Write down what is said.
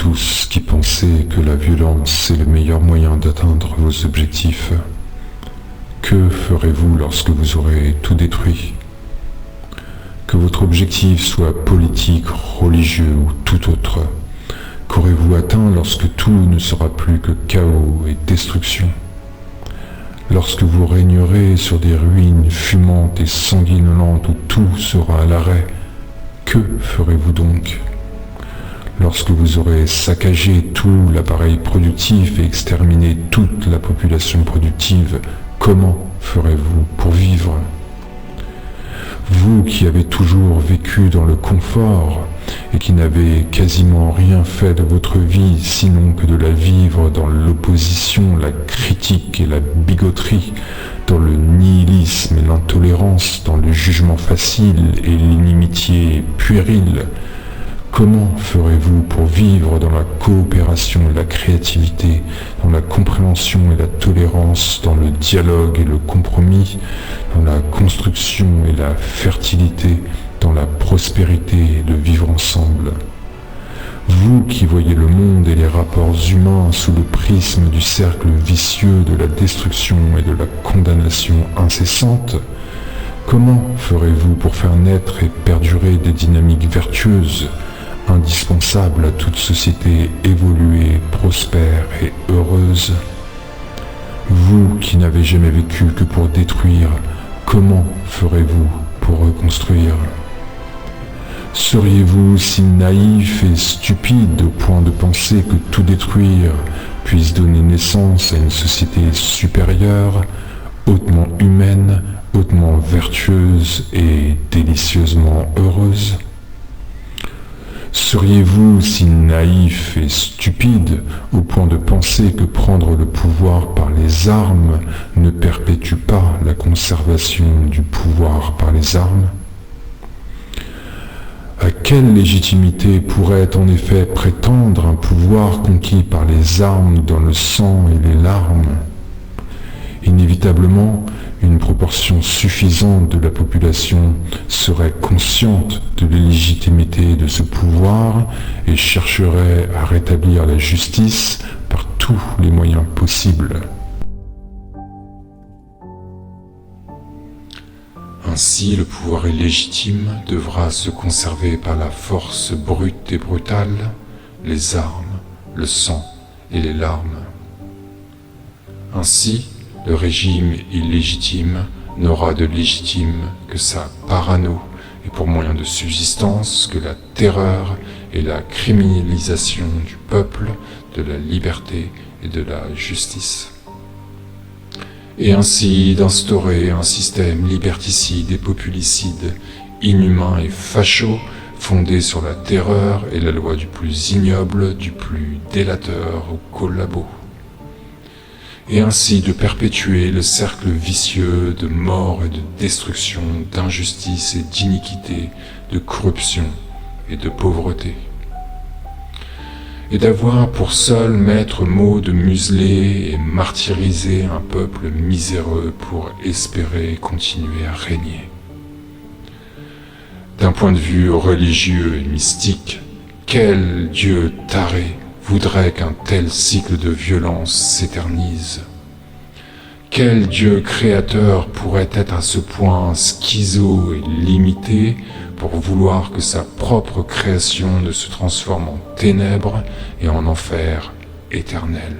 tous qui pensez que la violence est le meilleur moyen d'atteindre vos objectifs, que ferez-vous lorsque vous aurez tout détruit? Que votre objectif soit politique, religieux ou tout autre, qu'aurez-vous atteint lorsque tout ne sera plus que chaos et destruction? Lorsque vous régnerez sur des ruines fumantes et sanguinolentes où tout sera à l'arrêt, que ferez-vous donc? Lorsque vous aurez saccagé tout l'appareil productif et exterminé toute la population productive, comment ferez-vous pour vivre? Vous qui avez toujours vécu dans le confort et qui n'avez quasiment rien fait de votre vie sinon que de la vivre dans l'opposition, la critique et la bigoterie, dans le nihilisme et l'intolérance, dans le jugement facile et l'inimitié puérile, comment ferez-vous pour vivre dans la coopération et la créativité, dans la compréhension et la tolérance, dans le dialogue et le compromis, dans la construction et la fertilité, dans la prospérité et le vivre ensemble? Vous qui voyez le monde et les rapports humains sous le prisme du cercle vicieux de la destruction et de la condamnation incessante, comment ferez-vous pour faire naître et perdurer des dynamiques vertueuses, indispensable à toute société évoluée, prospère et heureuse? Vous qui n'avez jamais vécu que pour détruire, comment ferez-vous pour reconstruire? Seriez-vous si naïf et stupide au point de penser que tout détruire puisse donner naissance à une société supérieure, hautement humaine, hautement vertueuse et délicieusement heureuse? Seriez-vous si naïf et stupide au point de penser que prendre le pouvoir par les armes ne perpétue pas la conservation du pouvoir par les armes? À quelle légitimité pourrait en effet prétendre un pouvoir conquis par les armes dans le sang et les larmes? Inévitablement, une proportion suffisante de la population serait consciente de l'illégitimité de ce pouvoir et chercherait à rétablir la justice par tous les moyens possibles. Ainsi, le pouvoir illégitime devra se conserver par la force brute et brutale, les armes, le sang et les larmes. Ainsi, le régime illégitime n'aura de légitime que sa parano et pour moyen de subsistance que la terreur et la criminalisation du peuple, de la liberté et de la justice. Et ainsi d'instaurer un système liberticide et populicide, inhumain et facho, fondé sur la terreur et la loi du plus ignoble, du plus délateur au collabo. Et ainsi de perpétuer le cercle vicieux de mort et de destruction, d'injustice et d'iniquité, de corruption et de pauvreté. Et d'avoir pour seul maître mot de museler et martyriser un peuple miséreux pour espérer continuer à régner. D'un point de vue religieux et mystique, quel Dieu taré voudrait qu'un tel cycle de violence s'éternise? Quel Dieu créateur pourrait être à ce point schizo et limité pour vouloir que sa propre création ne se transforme en ténèbres et en enfer éternel?